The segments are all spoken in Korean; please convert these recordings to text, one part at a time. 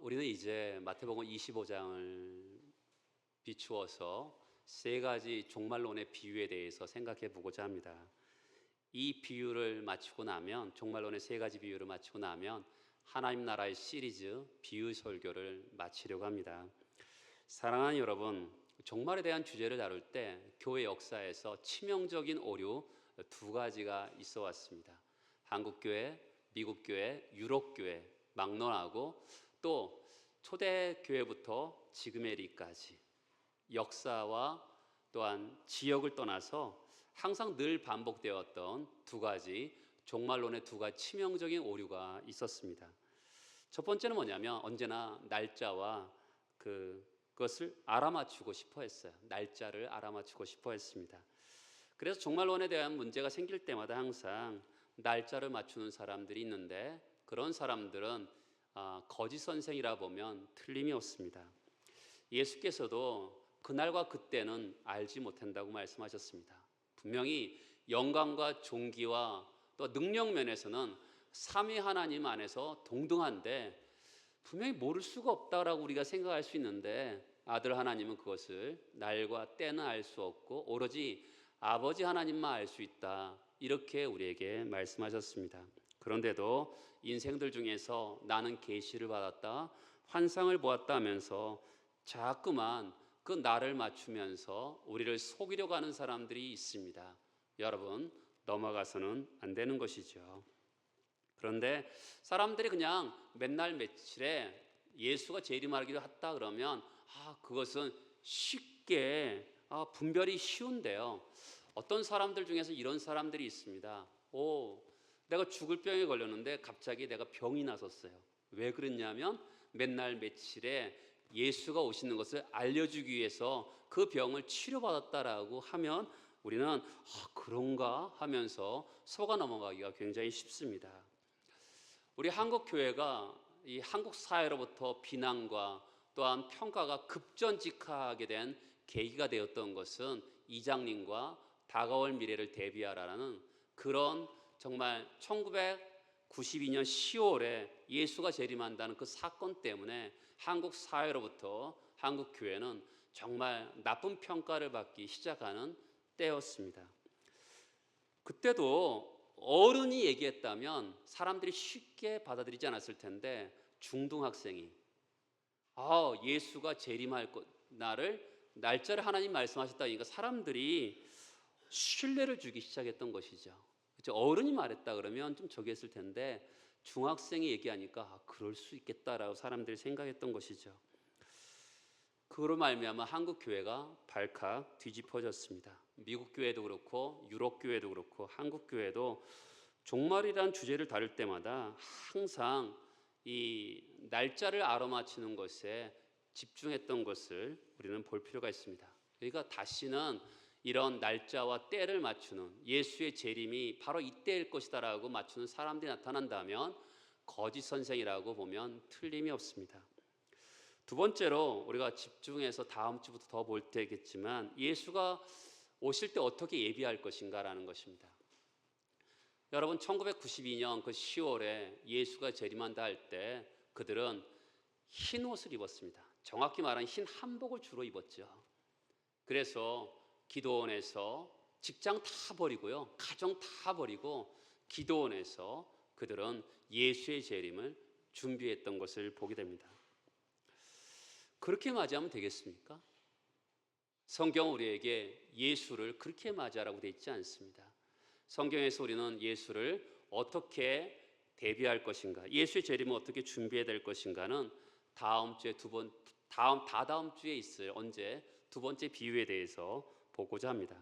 우리는 이제 마태복음 25장을 비추어서 세 가지 종말론의 비유에 대해서 생각해 보고자 합니다. 이 비유를 마치고 나면, 종말론의 세 가지 비유를 마치고 나면 하나님 나라의 시리즈 비유 설교를 마치려고 합니다. 사랑하는 여러분, 종말에 대한 주제를 다룰 때 교회 역사에서 치명적인 오류 두 가지가 있어 왔습니다. 한국교회, 미국교회, 유럽교회 막론하고 또 초대교회부터 지금의 일까지 역사와 또한 지역을 떠나서 항상 늘 반복되었던 두 가지 종말론의 두 가지 치명적인 오류가 있었습니다. 첫 번째는 뭐냐면 언제나 날짜와 그것을 알아맞추고 싶어 했어요. 날짜를 알아맞추고 싶어 했습니다. 그래서 종말론에 대한 문제가 생길 때마다 항상 날짜를 맞추는 사람들이 있는데 그런 사람들은 거짓 선생이라 보면 틀림이 없습니다. 예수께서도 그날과 그때는 알지 못한다고 말씀하셨습니다. 분명히 영광과 존귀와 또 능력 면에서는 삼위 하나님 안에서 동등한데 분명히 모를 수가 없다라고 우리가 생각할 수 있는데 아들 하나님은 그것을 날과 때는 알 수 없고 오로지 아버지 하나님만 알 수 있다, 이렇게 우리에게 말씀하셨습니다. 그런데도 인생들 중에서 나는 계시를 받았다, 환상을 보았다 하면서 자꾸만 그 나를 맞추면서 우리를 속이려고 하는 사람들이 있습니다. 여러분, 넘어가서는 안 되는 것이죠. 그런데 사람들이 그냥 맨날 며칠에 예수가 재림하기로 했다 그러면 그것은 쉽게 분별이 쉬운데요. 어떤 사람들 중에서 이런 사람들이 있습니다. 내가 죽을 병에 걸렸는데 갑자기 내가 병이 났었어요. 왜 그랬냐면 맨날 며칠에 예수가 오시는 것을 알려주기 위해서 그 병을 치료받았다라고 하면 우리는 그런가 하면서 속아 넘어가기가 굉장히 쉽습니다. 우리 한국 교회가 이 한국 사회로부터 비난과 또한 평가가 급전직하게 된 계기가 되었던 것은 이장님과 다가올 미래를 대비하라는 그런 정말 1992년 10월에 예수가 재림한다는 그 사건 때문에 한국 사회로부터 한국 교회는 정말 나쁜 평가를 받기 시작하는 때였습니다. 그때도 어른이 얘기했다면 사람들이 쉽게 받아들이지 않았을 텐데 중등학생이 예수가 재림할 날을 날짜를 하나님 말씀하셨다니까 사람들이 신뢰를 주기 시작했던 것이죠. 어른이 말했다 그러면 좀 저기 했을 텐데 중학생이 얘기하니까 그럴 수 있겠다라고 사람들이 생각했던 것이죠. 그로 말미암아 한국 교회가 발칵 뒤집어졌습니다. 미국 교회도 그렇고 유럽 교회도 그렇고 한국 교회도 종말이라는 주제를 다룰 때마다 항상 이 날짜를 알아맞히는 것에 집중했던 것을 우리는 볼 필요가 있습니다. 그러니까 다시는 이런 날짜와 때를 맞추는 예수의 재림이 바로 이때일 것이다라고 맞추는 사람들이 나타난다면 거짓 선생이라고 보면 틀림이 없습니다. 두 번째로 우리가 집중해서 다음 주부터 더 볼 때겠지만 예수가 오실 때 어떻게 예비할 것인가라는 것입니다. 여러분, 1992년 그 10월에 예수가 재림한다 할 때 그들은 흰 옷을 입었습니다. 정확히 말하면 흰 한복을 주로 입었죠. 그래서 기도원에서 직장 다 버리고요, 가정 다 버리고 기도원에서 그들은 예수의 재림을 준비했던 것을 보게 됩니다. 그렇게 맞이하면 되겠습니까? 성경은 우리에게 예수를 그렇게 맞이하라고 되어 있지 않습니다. 성경에서 우리는 예수를 어떻게 대비할 것인가, 예수의 재림을 어떻게 준비해야 될 것인가는 다음 주에 다다음 주에 있을 언제 두 번째 비유에 대해서 보고자 합니다.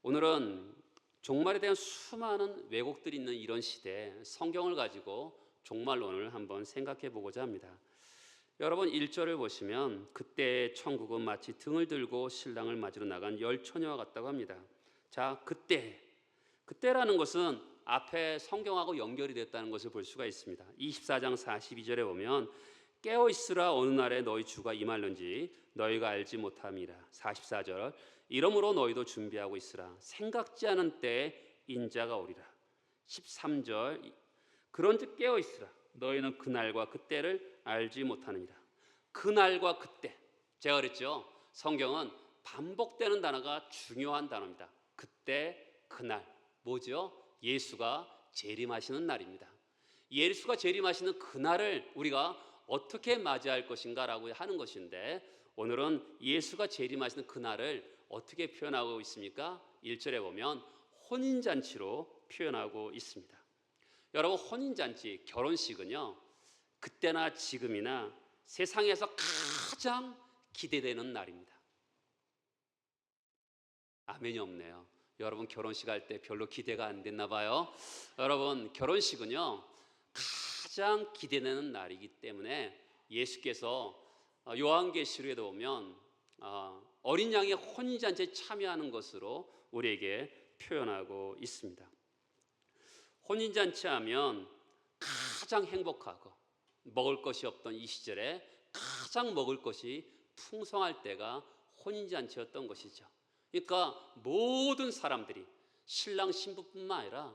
오늘은 종말에 대한 수많은 왜곡들이 있는 이런 시대에 성경을 가지고 종말론을 한번 생각해 보고자 합니다. 여러분 1절을 보시면 그때 천국은 마치 등을 들고 신랑을 맞으러 나간 열 처녀와 같다고 합니다. 자, 그때라는 것은 앞에 성경하고 연결이 됐다는 것을 볼 수가 있습니다. 24장 42절에 보면 깨어있으라 어느 날에 너희 주가 임할는지 너희가 알지 못함이라. 44절 이러므로 너희도 준비하고 있으라. 생각지 않은 때에 인자가 오리라. 13절 그런즉 깨어있으라. 너희는 그날과 그때를 알지 못하느니라. 그날과 그때, 제가 그랬죠. 성경은 반복되는 단어가 중요한 단어입니다. 그때, 그날. 뭐죠? 예수가 재림하시는 날입니다. 예수가 재림하시는 그날을 우리가 어떻게 맞이할 것인가라고 하는 것인데, 오늘은 예수가 재림하시는 그날을 어떻게 표현하고 있습니까? 1절에 보면 혼인잔치로 표현하고 있습니다. 여러분, 혼인잔치, 결혼식은요, 그때나 지금이나 세상에서 가장 기대되는 날입니다. 아멘이 없네요. 여러분, 결혼식 할 때 별로 기대가 안 됐나 봐요. 여러분, 결혼식은요 가장 기대되는 날이기 때문에 예수께서 요한계시록에도 보면 어린 양의 혼인잔치에 참여하는 것으로 우리에게 표현하고 있습니다. 혼인잔치 하면 가장 행복하고 먹을 것이 없던 이 시절에 가장 먹을 것이 풍성할 때가 혼인잔치였던 것이죠. 그러니까 모든 사람들이, 신랑 신부뿐만 아니라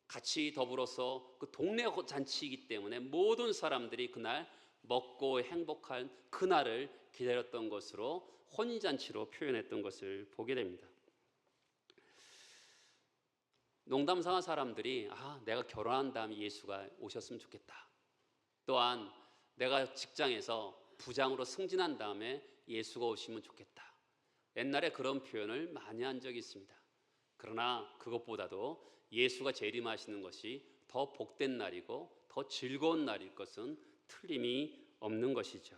같이 더불어서 그 동네 잔치이기 때문에 모든 사람들이 그날 먹고 행복한 그날을 기다렸던 것으로 혼인잔치로 표현했던 것을 보게 됩니다. 농담삼아 사람들이 내가 결혼한 다음에 예수가 오셨으면 좋겠다. 또한 내가 직장에서 부장으로 승진한 다음에 예수가 오시면 좋겠다. 옛날에 그런 표현을 많이 한 적이 있습니다. 그러나 그것보다도 예수가 재림하시는 것이 더 복된 날이고 더 즐거운 날일 것은 틀림이 없는 것이죠.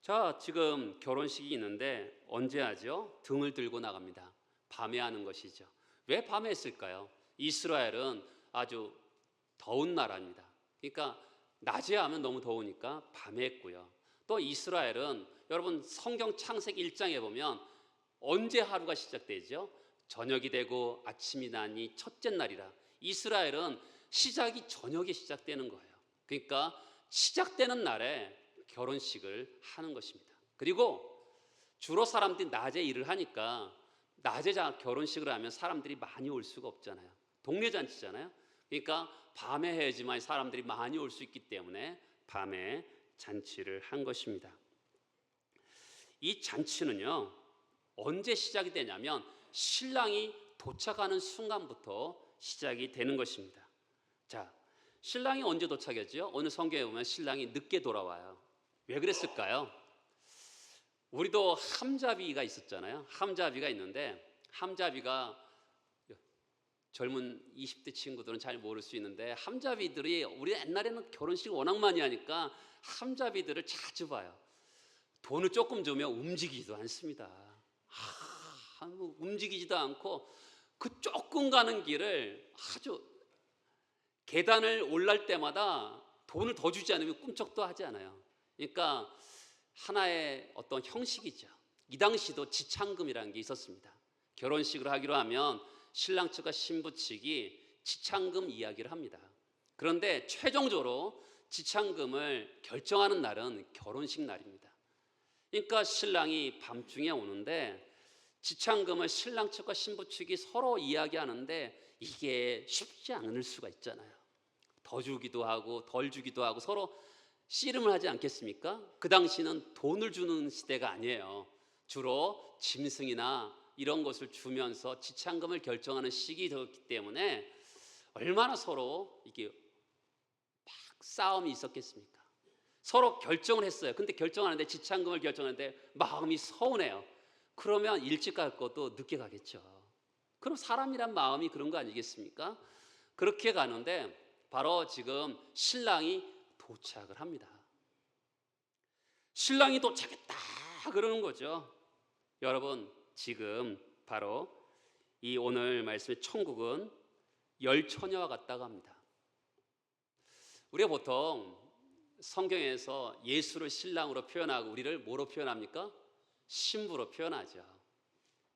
자, 지금 결혼식이 있는데 언제 하죠? 등을 들고 나갑니다. 밤에 하는 것이죠. 왜 밤에 했을까요? 이스라엘은 아주 더운 나라입니다. 그러니까 낮에 하면 너무 더우니까 밤에 했고요. 또 이스라엘은 여러분 성경 창세기 1장에 보면 언제 하루가 시작되죠? 저녁이 되고 아침이 나니 첫째 날이라. 이스라엘은 시작이 저녁에 시작되는 거예요. 그러니까 시작되는 날에 결혼식을 하는 것입니다. 그리고 주로 사람들이 낮에 일을 하니까 낮에 결혼식을 하면 사람들이 많이 올 수가 없잖아요. 동네 잔치잖아요. 그러니까 밤에 해야지만 사람들이 많이 올 수 있기 때문에 밤에 잔치를 한 것입니다. 이 잔치는요 언제 시작이 되냐면 신랑이 도착하는 순간부터 시작이 되는 것입니다. 자, 신랑이 언제 도착했죠? 오늘 성경에 보면 신랑이 늦게 돌아와요. 왜 그랬을까요? 우리도 함자비가 있었잖아요. 함자비가 있는데 함자비가 젊은 20대 친구들은 잘 모를 수 있는데 함자비들이 우리 옛날에는 결혼식 워낙 많이 하니까 함자비들을 자주 봐요. 돈을 조금 주면 움직이지도 않습니다. 움직이지도 않고 그 조금 가는 길을 아주 계단을 올라갈 때마다 돈을 더 주지 않으면 꿈쩍도 하지 않아요. 그러니까 하나의 어떤 형식이죠. 이 당시도 지창금이라는 게 있었습니다. 결혼식을 하기로 하면 신랑 측과 신부 측이 지창금 이야기를 합니다. 그런데 최종적으로 지창금을 결정하는 날은 결혼식 날입니다. 그러니까 신랑이 밤중에 오는데 지창금을 신랑 측과 신부 측이 서로 이야기하는데 이게 쉽지 않을 수가 있잖아요. 더 주기도 하고 덜 주기도 하고 서로 씨름을 하지 않겠습니까? 그 당시는 돈을 주는 시대가 아니에요. 주로 짐승이나 이런 것을 주면서 지창금을 결정하는 시기였기 때문에 얼마나 서로 이게 막 싸움이 있었겠습니까? 서로 결정을 했어요. 근데 결정하는데 지창금을 결정하는데 마음이 서운해요. 그러면 일찍 갈 것도 늦게 가겠죠. 그럼 사람이란 마음이 그런 거 아니겠습니까? 그렇게 가는데 바로 지금 신랑이 도착을 합니다. 신랑이 도착했다 그러는 거죠. 여러분, 지금 바로 이 오늘 말씀의 천국은 열 처녀와 같다고 합니다. 우리가 보통 성경에서 예수를 신랑으로 표현하고 우리를 뭐로 표현합니까? 신부로 표현하죠.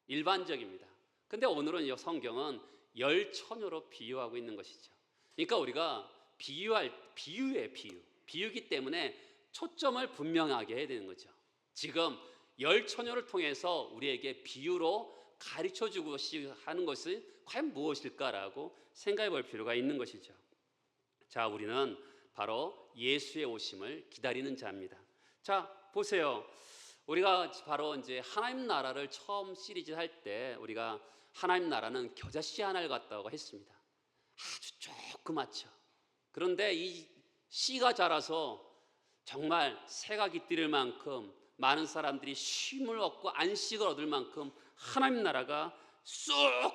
일반적입니다. 근데 오늘은 이 성경은 열 처녀로 비유하고 있는 것이죠. 그러니까 우리가 비유이기 때문에 초점을 분명하게 해야 되는 거죠. 지금 열 처녀를 통해서 우리에게 비유로 가르쳐주고 하는 것은 과연 무엇일까라고 생각해 볼 필요가 있는 것이죠. 자, 우리는 바로 예수의 오심을 기다리는 자입니다. 자, 보세요. 우리가 바로 이제 하나님 나라를 처음 시리즈 할 때 우리가 하나님 나라는 겨자씨 하나를 갖다고 했습니다. 아주 조그맣죠. 그런데 이 씨가 자라서 정말 새가 깃들일 만큼 많은 사람들이 쉼을 얻고 안식을 얻을 만큼 하나님 나라가 쑥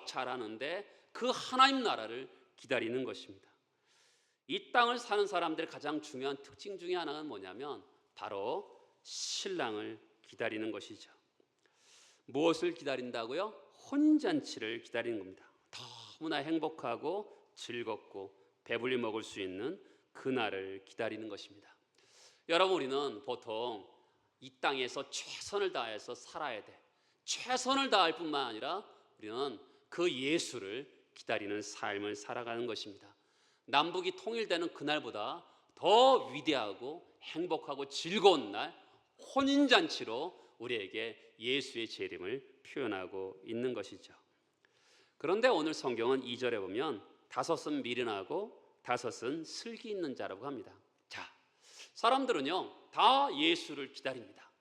자라는데 그 하나님 나라를 기다리는 것입니다. 이 땅을 사는 사람들의 가장 중요한 특징 중에 하나는 뭐냐면 바로 신랑을 기다리는 것이죠. 무엇을 기다린다고요? 혼인잔치를 기다리는 겁니다. 너무나 행복하고 즐겁고 배불리 먹을 수 있는 그날을 기다리는 것입니다. 여러분, 우리는 보통 이 땅에서 최선을 다해서 살아야 돼. 최선을 다할 뿐만 아니라 우리는 그 예수를 기다리는 삶을 살아가는 것입니다. 남북이 통일되는 그날보다 더 위대하고 행복하고 즐거운 날, 혼인잔치로 우리에게 예수의 재림을 표현하고 있는 것이죠. 그런데 오늘 성경은 2절에 보면 다섯은 미련하고 다섯은 슬기 있는 자라고 합니다. 자, 사람들은요 다 예수를 기다립니다.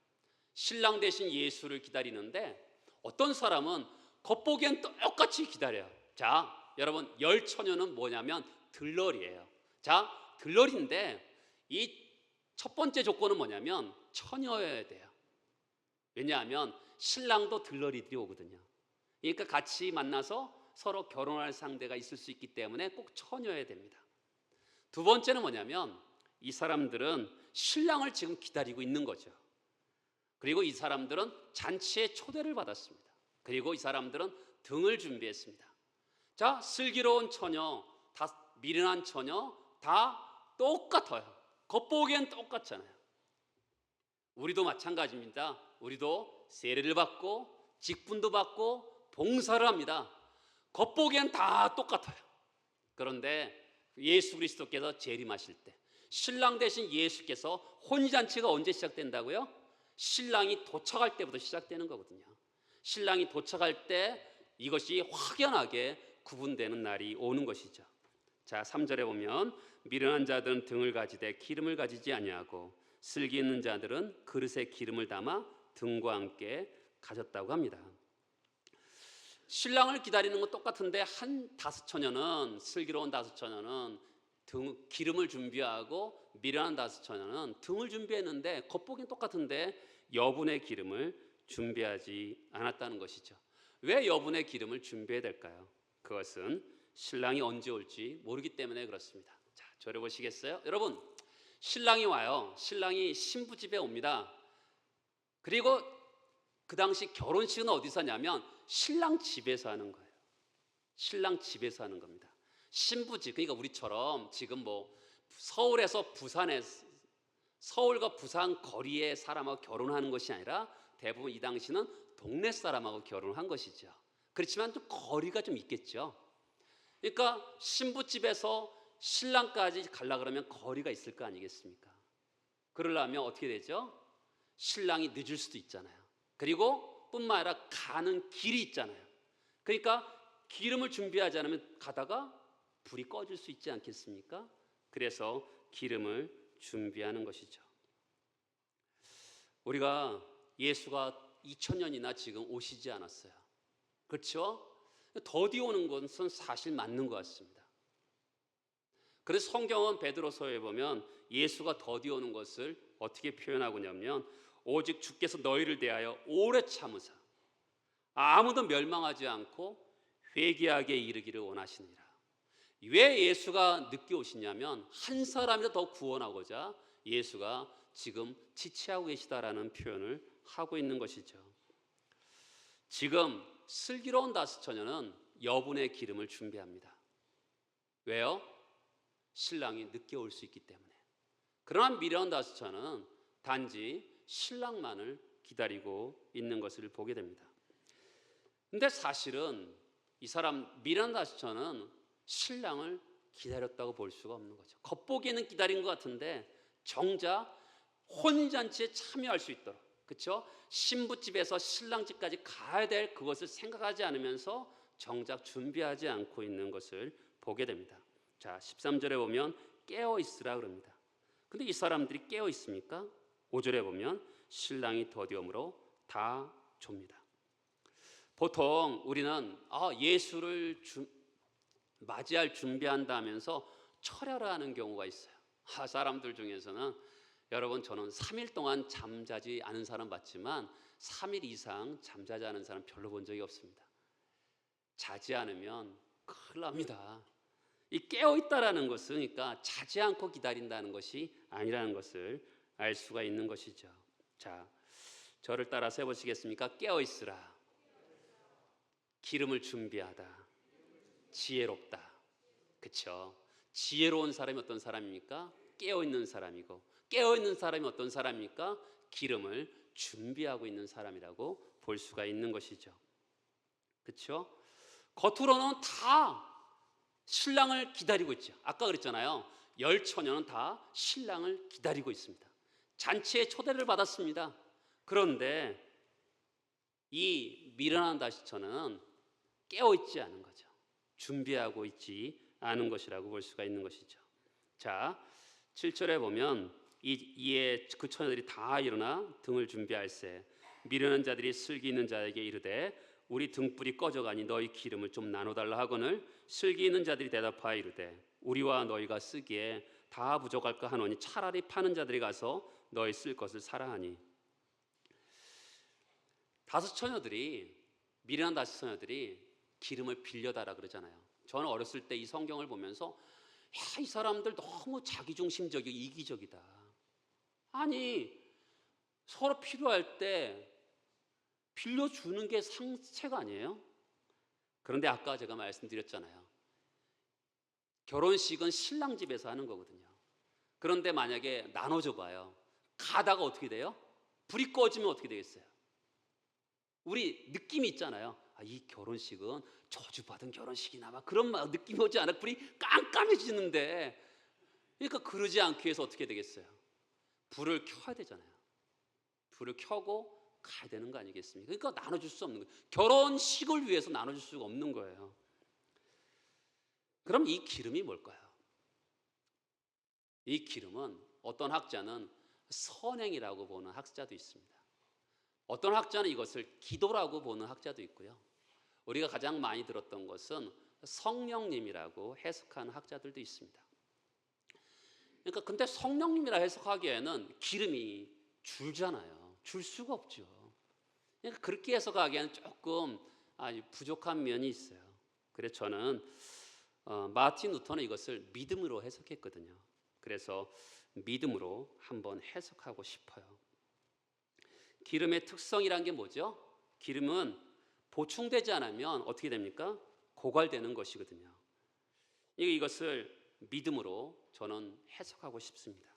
신랑 대신 예수를 기다리는데 어떤 사람은 겉보기엔 똑같이 기다려요. 자, 여러분, 열처녀는 뭐냐면 들러리예요. 자, 들러리인데 이 첫 번째 조건은 뭐냐면 처녀여야 돼요. 왜냐하면 신랑도 들러리들이 오거든요. 그러니까 같이 만나서 서로 결혼할 상대가 있을 수 있기 때문에 꼭 처녀여야 됩니다. 두 번째는 뭐냐면 이 사람들은 신랑을 지금 기다리고 있는 거죠. 그리고 이 사람들은 잔치에 초대를 받았습니다. 그리고 이 사람들은 등을 준비했습니다. 자, 슬기로운 처녀, 다 미련한 처녀 다 똑같아요. 겉보기엔 똑같잖아요. 우리도 마찬가지입니다. 우리도 세례를 받고 직분도 받고 봉사를 합니다. 겉보기엔 다 똑같아요. 그런데 예수 그리스도께서 재림하실 때 신랑 대신 예수께서 혼인잔치가 언제 시작된다고요? 신랑이 도착할 때부터 시작되는 거거든요. 신랑이 도착할 때 이것이 확연하게 구분되는 날이 오는 것이죠. 자, 3절에 보면 미련한 자들은 등을 가지되 기름을 가지지 아니하고 슬기 있는 자들은 그릇에 기름을 담아 등과 함께 가졌다고 합니다. 신랑을 기다리는 건 똑같은데 한 다섯 처녀는, 슬기로운 다섯 처녀는 기름을 준비하고 미련한 다섯 처녀는 등을 준비했는데 겉보기는 똑같은데 여분의 기름을 준비하지 않았다는 것이죠. 왜 여분의 기름을 준비해야 될까요? 그것은 신랑이 언제 올지 모르기 때문에 그렇습니다. 자, 저를 보시겠어요? 여러분, 신랑이 와요. 신랑이 신부 집에 옵니다. 그리고 그 당시 결혼식은 어디서 하냐면 신랑 집에서 하는 거예요. 신랑 집에서 하는 겁니다. 신부 집, 그러니까 우리처럼 지금 뭐 서울에서 부산에, 서울과 부산 거리의 사람하고 결혼하는 것이 아니라 대부분 이 당시는 동네 사람하고 결혼을 한 것이죠. 그렇지만 좀 거리가 좀 있겠죠. 그러니까 신부집에서 신랑까지 가려고 그러면 거리가 있을 거 아니겠습니까? 그러려면 어떻게 되죠? 신랑이 늦을 수도 있잖아요. 그리고 뿐만 아니라 가는 길이 있잖아요. 그러니까 기름을 준비하지 않으면 가다가 불이 꺼질 수 있지 않겠습니까? 그래서 기름을 준비하는 것이죠. 우리가 예수가 2000년이나 지금 오시지 않았어요. 그렇죠? 더디 오는 것은 사실 맞는 것 같습니다. 그래서 성경은 베드로서에 보면 예수가 더디 오는 것을 어떻게 표현하고 있냐면 오직 주께서 너희를 대하여 오래 참으사 아무도 멸망하지 않고 회개하게 이르기를 원하시니라. 왜 예수가 늦게 오시냐면 한 사람이라도 더 구원하고자 예수가 지금 지체하고 계시다라는 표현을 하고 있는 것이죠. 지금 슬기로운 다섯 처녀는 여분의 기름을 준비합니다. 왜요? 신랑이 늦게 올 수 있기 때문에. 그러나 미련한 다섯 처녀는 단지 신랑만을 기다리고 있는 것을 보게 됩니다. 근데 사실은 이 사람 미련한 다섯 처녀는 신랑을 기다렸다고 볼 수가 없는 거죠. 겉보기에는 기다린 것 같은데 정작 혼인잔치에 참여할 수 있도록, 그렇죠? 신부집에서 신랑집까지 가야 될 그것을 생각하지 않으면서 정작 준비하지 않고 있는 것을 보게 됩니다. 자, 13절에 보면 깨어 있으라 그럽니다. 근데 이 사람들이 깨어 있습니까? 5절에 보면 신랑이 더디움으로 다 좁니다. 보통 우리는 예수를 맞이할 준비한다면서 철야를 하는 경우가 있어요. 사람들 중에서는 여러분, 저는 3일 동안 잠자지 않은 사람 봤지만 3일 이상 잠자지 않은 사람 별로 본 적이 없습니다. 자지 않으면 큰일 납니다. 이 깨어있다라는 것은 그러니까 자지 않고 기다린다는 것이 아니라는 것을 알 수가 있는 것이죠. 자, 저를 따라서 해보시겠습니까? 깨어있으라, 기름을 준비하다, 지혜롭다. 그쵸? 지혜로운 사람이 어떤 사람입니까? 깨어있는 사람이고, 깨어있는 사람이 어떤 사람입니까? 기름을 준비하고 있는 사람이라고 볼 수가 있는 것이죠. 그쵸? 겉으로는 다 신랑을 기다리고 있죠. 아까 그랬잖아요. 10처녀는 다 신랑을 기다리고 있습니다. 잔치에 초대를 받았습니다. 그런데 이 미련한 다시처는 깨어있지 않은 거죠. 준비하고 있지 않은 것이라고 볼 수가 있는 것이죠. 자, 7절에 보면 이에 그 처녀들이 다 일어나 등을 준비할세 미련한 자들이 슬기 있는 자에게 이르되 우리 등불이 꺼져가니 너희 기름을 좀 나눠달라 하거늘 슬기 있는 자들이 대답하여 이르되 우리와 너희가 쓰기에 다 부족할까 하노니 차라리 파는 자들이 가서 너희 쓸 것을 사라 하니. 다섯 처녀들이, 미련한 다섯 처녀들이 기름을 빌려달라 그러잖아요. 저는 어렸을 때 이 성경을 보면서 이 사람들 너무 자기중심적이고 이기적이다. 아니, 서로 필요할 때 빌려주는 게 상책 아니에요? 그런데 아까 제가 말씀드렸잖아요. 결혼식은 신랑 집에서 하는 거거든요. 그런데 만약에 나눠줘 봐요. 가다가 어떻게 돼요? 불이 꺼지면 어떻게 되겠어요? 우리 느낌이 있잖아요. 이 결혼식은 저주받은 결혼식이나 막 그런 느낌이 오지 않아? 불이 깜깜해지는데, 그러니까 그러지 않기 위해서 어떻게 되겠어요? 불을 켜야 되잖아요. 불을 켜고 가야 되는 거 아니겠습니까? 그러니까 나눠줄 수 없는 거예요. 결혼식을 위해서 나눠줄 수가 없는 거예요. 그럼 이 기름이 뭘까요? 이 기름은 어떤 학자는 선행이라고 보는 학자도 있습니다. 어떤 학자는 이것을 기도라고 보는 학자도 있고요. 우리가 가장 많이 들었던 것은 성령님이라고 해석하는 학자들도 있습니다. 그러니까 근데 성령님이라 해석하기에는 기름이 줄잖아요. 줄 수가 없죠. 그러니까 그렇게 해석하기에는 조금 부족한 면이 있어요. 그래서 저는 마틴 루터는 이것을 믿음으로 해석했거든요. 그래서 믿음으로 한번 해석하고 싶어요. 기름의 특성이란 게 뭐죠? 기름은 보충되지 않으면 어떻게 됩니까? 고갈되는 것이거든요. 이것을 믿음으로 저는 해석하고 싶습니다.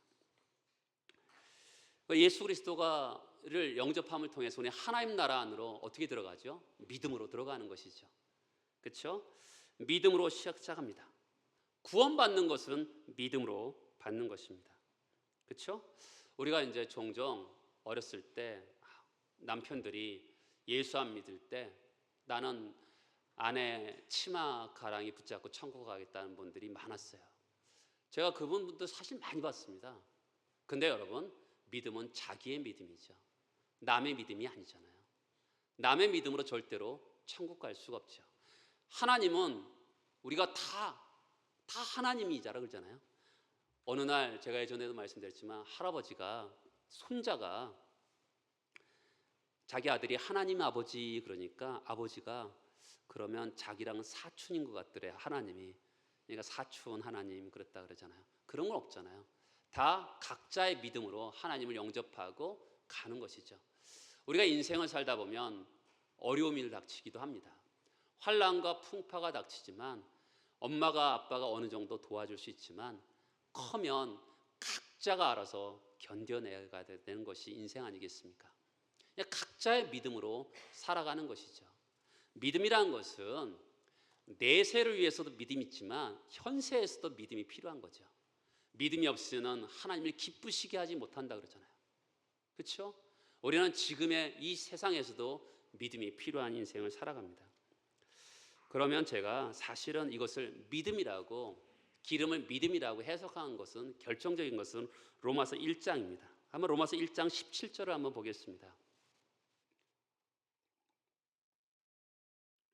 예수 그리스도를 영접함을 통해서 우리 하나님 나라 안으로 어떻게 들어가죠? 믿음으로 들어가는 것이죠. 그렇죠? 믿음으로 시작합니다. 구원받는 것은 믿음으로 받는 것입니다. 그렇죠? 우리가 이제 종종 어렸을 때 남편들이 예수 안 믿을 때 나는 아내 치마 가랑이 붙잡고 천국 가겠다는 분들이 많았어요. 제가 그분들도 사실 많이 봤습니다. 근데 여러분, 믿음은 자기의 믿음이죠. 남의 믿음이 아니잖아요. 남의 믿음으로 절대로 천국 갈 수가 없죠. 하나님은 우리가 다 하나님이자라 그러잖아요. 어느 날 제가 예전에도 말씀드렸지만 할아버지가 손자가 자기 아들이 하나님 아버지 그러니까 아버지가 그러면 자기랑 사촌인 것 같더래 하나님이. 그러니까 사촌 하나님 그랬다 그러잖아요. 그런 건 없잖아요. 다 각자의 믿음으로 하나님을 영접하고 가는 것이죠. 우리가 인생을 살다 보면 어려움이 닥치기도 합니다. 환난과 풍파가 닥치지만 엄마가 아빠가 어느 정도 도와줄 수 있지만 커면 각자가 알아서 견뎌내야 되는 것이 인생 아니겠습니까? 각자의 믿음으로 살아가는 것이죠. 믿음이라는 것은 내세를 위해서도 믿음이 있지만 현세에서도 믿음이 필요한 거죠. 믿음이 없으면 하나님을 기쁘시게 하지 못한다 그러잖아요. 그렇죠? 우리는 지금의 이 세상에서도 믿음이 필요한 인생을 살아갑니다. 그러면 제가 사실은 이것을 믿음이라고 기름을 믿음이라고 해석한 것은, 결정적인 것은 로마서 1장입니다. 한번 로마서 1장 17절을 한번 보겠습니다.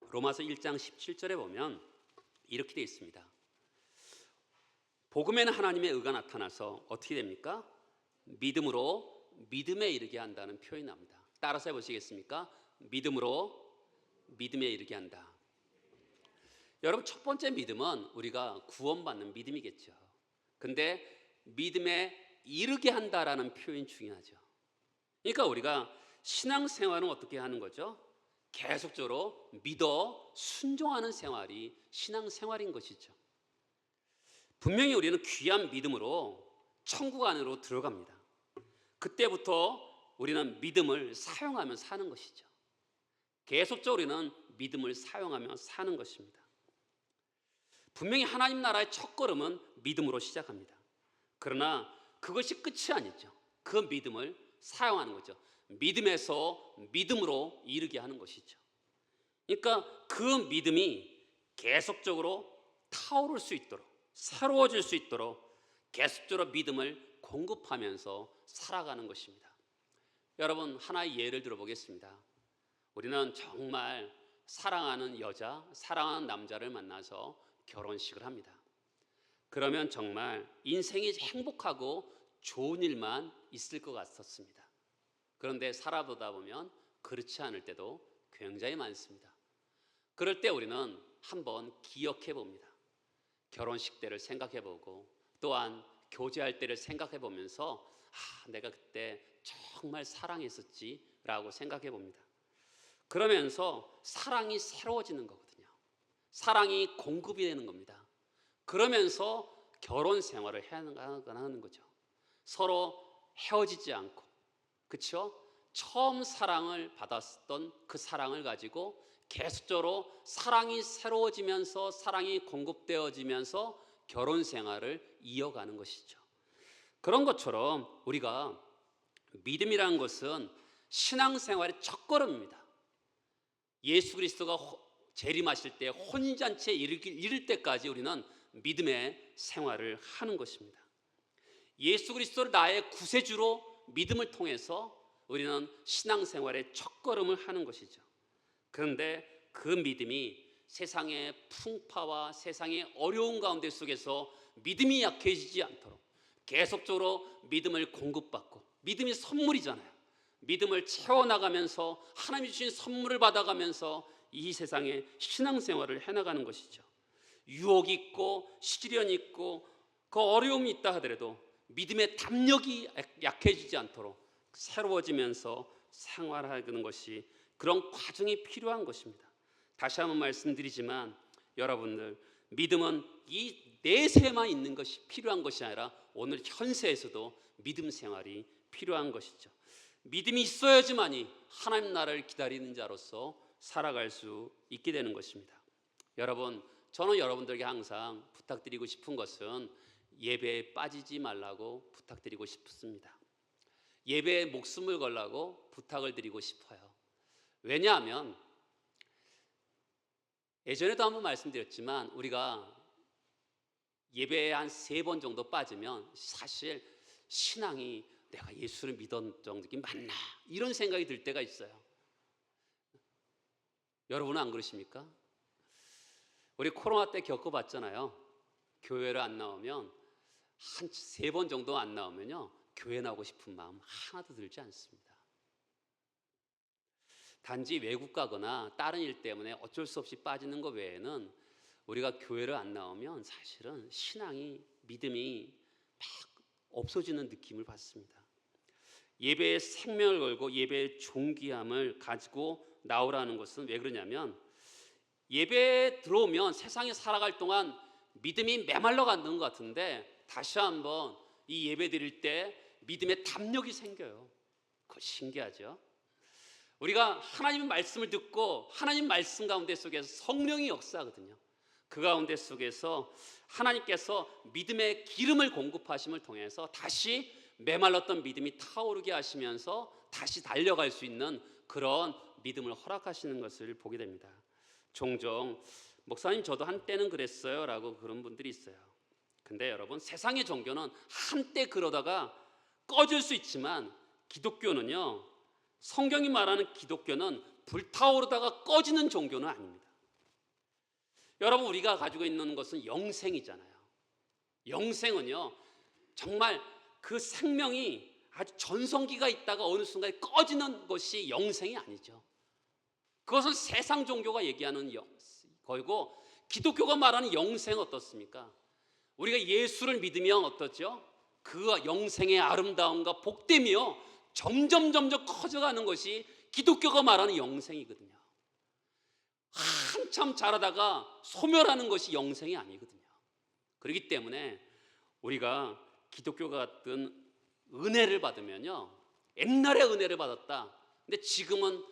로마서 1장 17절에 보면 이렇게 되어 있습니다. 복음에는 하나님의 의가 나타나서 어떻게 됩니까? 믿음으로 믿음에 이르게 한다는 표현이 나옵니다. 따라서 해보시겠습니까? 믿음으로 믿음에 이르게 한다. 여러분, 첫 번째 믿음은 우리가 구원받는 믿음이겠죠. 근데 믿음에 이르게 한다라는 표현이 중요하죠. 그러니까 우리가 신앙생활은 어떻게 하는 거죠? 계속적으로 믿어 순종하는 생활이 신앙생활인 것이죠. 분명히 우리는 귀한 믿음으로 천국 안으로 들어갑니다. 그때부터 우리는 믿음을 사용하며 사는 것이죠. 계속적으로 우리는 믿음을 사용하며 사는 것입니다. 분명히 하나님 나라의 첫걸음은 믿음으로 시작합니다. 그러나 그것이 끝이 아니죠. 그 믿음을 사용하는 거죠. 믿음에서 믿음으로 이르게 하는 것이죠. 그러니까 그 믿음이 계속적으로 타오를 수 있도록, 새로워질 수 있도록 계속적으로 믿음을 공급하면서 살아가는 것입니다. 여러분, 하나의 예를 들어보겠습니다. 우리는 정말 사랑하는 여자, 사랑하는 남자를 만나서 결혼식을 합니다. 그러면 정말 인생이 행복하고 좋은 일만 있을 것 같았습니다. 그런데 살아보다 보면 그렇지 않을 때도 굉장히 많습니다. 그럴 때 우리는 한번 기억해 봅니다. 결혼식 때를 생각해 보고 또한 교제할 때를 생각해 보면서 내가 그때 정말 사랑했었지 라고 생각해 봅니다. 그러면서 사랑이 새로워지는 거거든요. 사랑이 공급이 되는 겁니다. 그러면서 결혼 생활을 해나가는 거죠. 서로 헤어지지 않고, 그렇죠? 처음 사랑을 받았던 그 사랑을 가지고 계속적으로 사랑이 새로워지면서 사랑이 공급되어지면서 결혼 생활을 이어가는 것이죠. 그런 것처럼 우리가 믿음이라는 것은 신앙생활의 첫걸음입니다. 예수 그리스도가 재림하실 때 혼인잔치에 이를 때까지 우리는 믿음의 생활을 하는 것입니다. 예수 그리스도를 나의 구세주로 믿음을 통해서 우리는 신앙생활의 첫걸음을 하는 것이죠. 그런데 그 믿음이 세상의 풍파와 세상의 어려운 가운데 속에서 믿음이 약해지지 않도록 계속적으로 믿음을 공급받고, 믿음이 선물이잖아요. 믿음을 채워나가면서 하나님이 주신 선물을 받아가면서 이 세상에 신앙생활을 해나가는 것이죠. 유혹이 있고 시련이 있고 그 어려움이 있다 하더라도 믿음의 담력이 약해지지 않도록 새로워지면서 생활하는 것이, 그런 과정이 필요한 것입니다. 다시 한번 말씀드리지만 여러분들, 믿음은 이 내세만 있는 것이 필요한 것이 아니라 오늘 현세에서도 믿음 생활이 필요한 것이죠. 믿음이 있어야지만이 하나님 나라를 기다리는 자로서 살아갈 수 있게 되는 것입니다. 여러분, 저는 여러분들에게 항상 부탁드리고 싶은 것은 예배에 빠지지 말라고 부탁드리고 싶습니다. 예배에 목숨을 걸라고 부탁을 드리고 싶어요. 왜냐하면 예전에도 한번 말씀드렸지만 우리가 예배에 한 3번 정도 빠지면 사실 신앙이 내가 예수를 믿었던 게 맞나 이런 생각이 들 때가 있어요. 여러분은 안 그러십니까? 우리 코로나 때 겪어봤잖아요. 교회를 안 나오면 한 3번 정도 안 나오면요, 교회 나오고 싶은 마음 하나도 들지 않습니다. 단지 외국 가거나 다른 일 때문에 어쩔 수 없이 빠지는 것 외에는 우리가 교회를 안 나오면 사실은 신앙이, 믿음이 막 없어지는 느낌을 받습니다. 예배에 생명을 걸고 예배의 존귀함을 가지고 나오라는 것은 왜 그러냐면, 예배에 들어오면 세상에 살아갈 동안 믿음이 메말라 가는 것 같은데 다시 한번 이 예배 드릴 때 믿음의 담력이 생겨요. 그거 신기하죠? 우리가 하나님의 말씀을 듣고 하나님 말씀 가운데 속에서 성령이 역사하거든요. 그 가운데 속에서 하나님께서 믿음의 기름을 공급하심을 통해서 다시 메말랐던 믿음이 타오르게 하시면서 다시 달려갈 수 있는 그런 믿음을 허락하시는 것을 보게 됩니다. 종종 목사님 저도 한때는 그랬어요 라고 그런 분들이 있어요. 근데 여러분, 세상의 종교는 한때 그러다가 꺼질 수 있지만 기독교는요, 성경이 말하는 기독교는 불타오르다가 꺼지는 종교는 아닙니다. 여러분, 우리가 가지고 있는 것은 영생이잖아요. 영생은요, 정말 그 생명이 아주 전성기가 있다가 어느 순간에 꺼지는 것이 영생이 아니죠. 그것은 세상 종교가 얘기하는 거이고, 기독교가 말하는 영생은 어떻습니까? 우리가 예수를 믿으면 어떻죠? 그 영생의 아름다움과 복됨이요 점점 커져가는 것이 기독교가 말하는 영생이거든요. 한참 자라다가 소멸하는 것이 영생이 아니거든요. 그렇기 때문에 우리가 기독교 같은 은혜를 받으면요, 옛날에 은혜를 받았다, 근데 지금은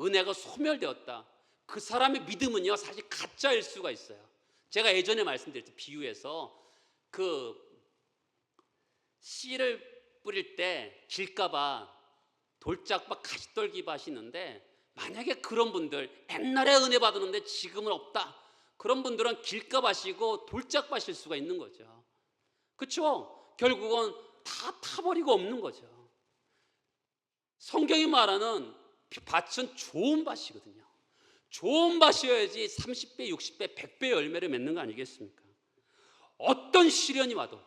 은혜가 소멸되었다, 그 사람의 믿음은요 사실 가짜일 수가 있어요. 제가 예전에 말씀드렸죠. 비유해서 그 씨를 뿌릴 때 길가봐, 돌짝밭, 가시떨기밭이 있는데, 만약에 그런 분들 옛날에 은혜 받았는데 지금은 없다, 그런 분들은 길가밭이고 돌짝밭일 수가 있는 거죠. 그렇죠? 결국은 다 타버리고 없는 거죠. 성경이 말하는 밭은 좋은 밭이거든요. 좋은 밭이어야지 30배, 60배, 100배 열매를 맺는 거 아니겠습니까? 어떤 시련이 와도,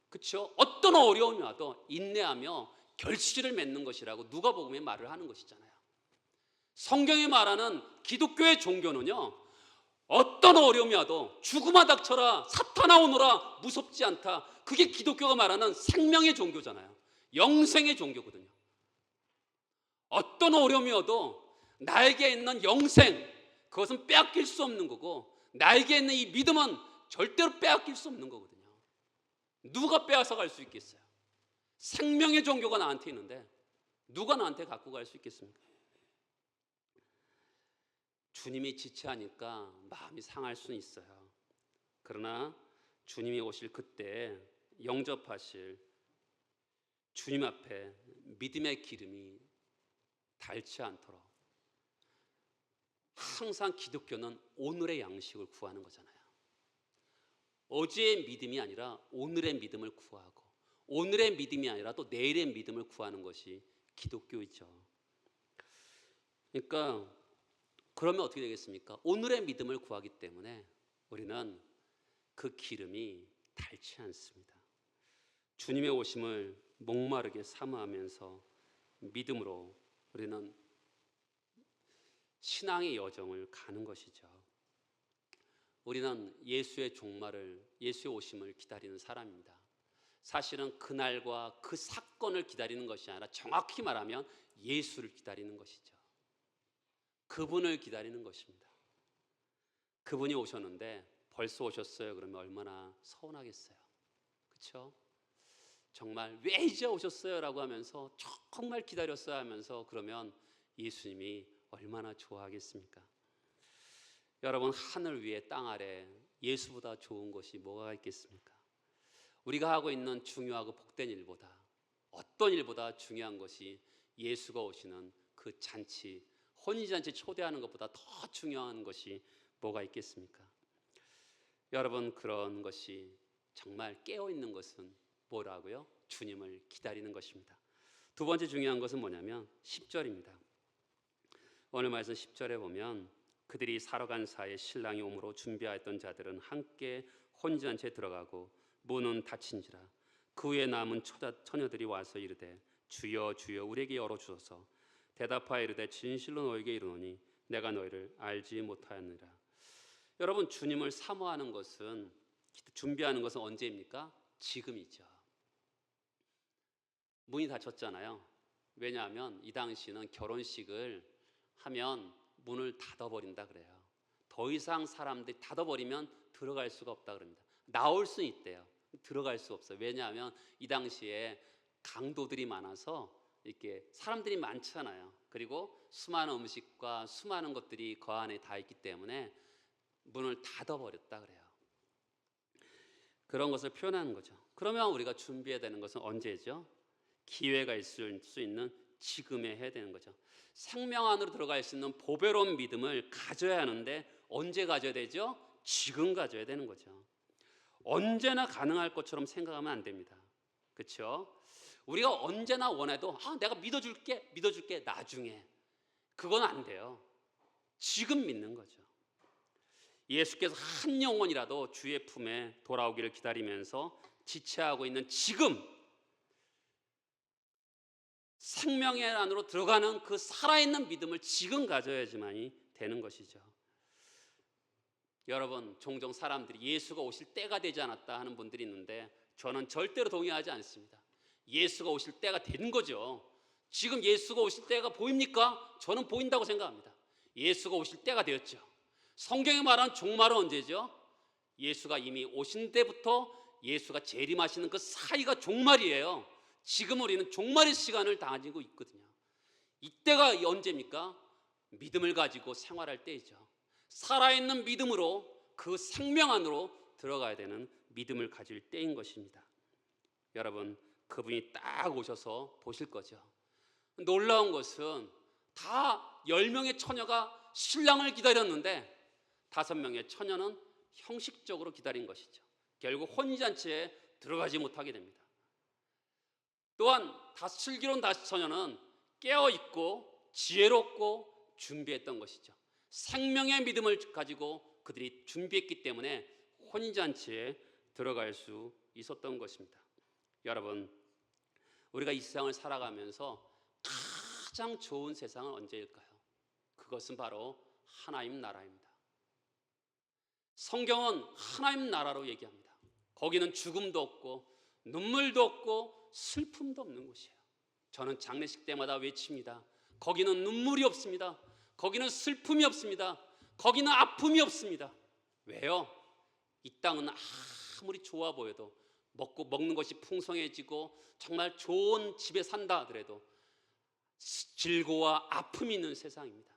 그렇죠? 어떤 어려움이 와도 인내하며 결실을 맺는 것이라고 누가복음에 말을 하는 것이잖아요. 성경이 말하는 기독교의 종교는요, 어떤 어려움이 와도 죽음아 닥쳐라, 사탄아 오너라, 무섭지 않다, 그게 기독교가 말하는 생명의 종교잖아요. 영생의 종교거든요. 어떤 어려움이 와도 나에게 있는 영생, 그것은 빼앗길 수 없는 거고, 나에게 있는 이 믿음은 절대로 빼앗길 수 없는 거거든요. 누가 빼앗아 갈 수 있겠어요? 생명의 종교가 나한테 있는데 누가 나한테 갖고 갈 수 있겠습니까? 주님이 지체하니까 마음이 상할 수는 있어요. 그러나 주님이 오실 그때 영접하실 주님 앞에 믿음의 기름이 닳지 않도록, 항상 기독교는 오늘의 양식을 구하는 거잖아요. 어제의 믿음이 아니라 오늘의 믿음을 구하고, 오늘의 믿음이 아니라 또 내일의 믿음을 구하는 것이 기독교이죠. 그러니까 그러면 어떻게 되겠습니까? 오늘의 믿음을 구하기 때문에 우리는 그 기름이 닳지 않습니다. 주님의 오심을 목마르게 사모하면서 믿음으로 우리는 신앙의 여정을 가는 것이죠. 우리는 예수의 종말을, 예수의 오심을 기다리는 사람입니다. 사실은 그날과 그 사건을 기다리는 것이 아니라 정확히 말하면 예수를 기다리는 것이죠. 그분을 기다리는 것입니다. 그분이 오셨는데 벌써 오셨어요 그러면 얼마나 서운하겠어요. 그렇죠? 정말 왜 이제 오셨어요 라고 하면서 정말 기다렸어야 하면서 그러면 예수님이 얼마나 좋아하겠습니까? 여러분, 하늘 위에 땅 아래 예수보다 좋은 것이 뭐가 있겠습니까? 우리가 하고 있는 중요하고 복된 일보다, 어떤 일보다 중요한 것이 예수가 오시는 그 잔치, 혼인잔치 초대하는 것보다 더 중요한 것이 뭐가 있겠습니까? 여러분, 그런 것이 정말 깨어있는 것은 뭐라고요? 주님을 기다리는 것입니다. 두 번째 중요한 것은 뭐냐면 10절입니다. 오늘 말씀 10절에 보면 그들이 사러 간 사이에 신랑이 오므로 준비하였던 자들은 함께 혼인잔치에 들어가고 문은 닫힌지라. 그 후에 남은 처녀들이 와서 이르되 주여 주여 우리에게 열어주소서. 대답하여 이르되 진실로 너에게 이르노니 내가 너희를 알지 못하였느니라. 여러분, 주님을 사모하는 것은, 준비하는 것은 언제입니까? 지금이죠. 문이 닫혔잖아요. 왜냐하면 이 당시는 결혼식을 하면 문을 닫아버린다 그래요. 더 이상 사람들이 닫아버리면 들어갈 수가 없다 그럽니다. 나올 수는 있대요. 들어갈 수 없어요. 왜냐하면 이 당시에 강도들이 많아서 이렇게 사람들이 많잖아요. 그리고 수많은 음식과 수많은 것들이 그 안에 다 있기 때문에 문을 닫아버렸다 그래요. 그런 것을 표현하는 거죠. 그러면 우리가 준비해야 되는 것은 언제죠? 기회가 있을 수 있는 지금에 해야 되는 거죠. 생명 안으로 들어갈 수 있는 보배로운 믿음을 가져야 하는데 언제 가져야 되죠? 지금 가져야 되는 거죠. 언제나 가능할 것처럼 생각하면 안 됩니다. 그렇죠? 우리가 언제나 원해도 내가 믿어줄게 나중에, 그건 안 돼요. 지금 믿는 거죠. 예수께서 한 영혼이라도 주의 품에 돌아오기를 기다리면서 지체하고 있는 지금, 생명의 안으로 들어가는 그 살아있는 믿음을 지금 가져야지만이 되는 것이죠. 여러분, 종종 사람들이 예수가 오실 때가 되지 않았다 하는 분들이 있는데 저는 절대로 동의하지 않습니다. 예수가 오실 때가 된 거죠. 지금 예수가 오실 때가 보입니까? 저는 보인다고 생각합니다. 예수가 오실 때가 되었죠. 성경이 말하는 종말은 언제죠? 예수가 이미 오신 때부터 예수가 재림하시는 그 사이가 종말이에요. 지금 우리는 종말의 시간을 당하고 있거든요. 이때가 언제입니까? 믿음을 가지고 생활할 때이죠. 살아있는 믿음으로 그 생명 안으로 들어가야 되는 믿음을 가질 때인 것입니다. 여러분, 그분이 딱 오셔서 보실 거죠. 놀라운 것은 다 10명의 처녀가 신랑을 기다렸는데 5명의 처녀는 형식적으로 기다린 것이죠. 결국 혼인잔치에 들어가지 못하게 됩니다. 또한 슬기로운 5처녀는 깨어있고 지혜롭고 준비했던 것이죠. 생명의 믿음을 가지고 그들이 준비했기 때문에 혼인잔치에 들어갈 수 있었던 것입니다. 여러분, 우리가 이 세상을 살아가면서 가장 좋은 세상은 언제일까요? 그것은 바로 하나님 나라입니다. 성경은 하나님 나라로 얘기합니다. 거기는 죽음도 없고 눈물도 없고 슬픔도 없는 곳이에요. 저는 장례식 때마다 외칩니다. 거기는 눈물이 없습니다. 거기는 슬픔이 없습니다. 거기는 아픔이 없습니다. 왜요? 이 땅은 아무리 좋아 보여도 먹는 것이 풍성해지고 정말 좋은 집에 산다 하더라도 질고와 아픔이 있는 세상입니다.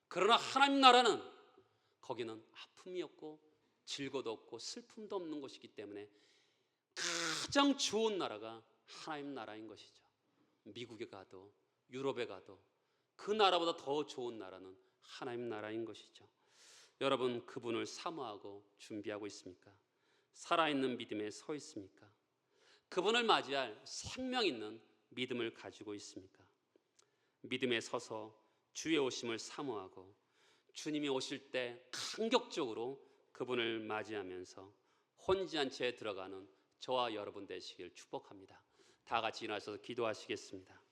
그러나 하나님 나라는 거기는 아픔이 없고 질고도 없고 슬픔도 없는 곳이기 때문에 가장 좋은 나라가 하나님 나라인 것이죠. 미국에 가도 유럽에 가도 그 나라보다 더 좋은 나라는 하나님 나라인 것이죠. 여러분, 그분을 사모하고 준비하고 있습니까? 살아있는 믿음에 서 있습니까? 그분을 맞이할 생명 있는 믿음을 가지고 있습니까? 믿음에 서서 주의 오심을 사모하고 주님이 오실 때 감격적으로 그분을 맞이하면서 혼인잔치에 들어가는 저와 여러분 되시길 축복합니다. 다 같이 일어나셔서 기도하시겠습니다.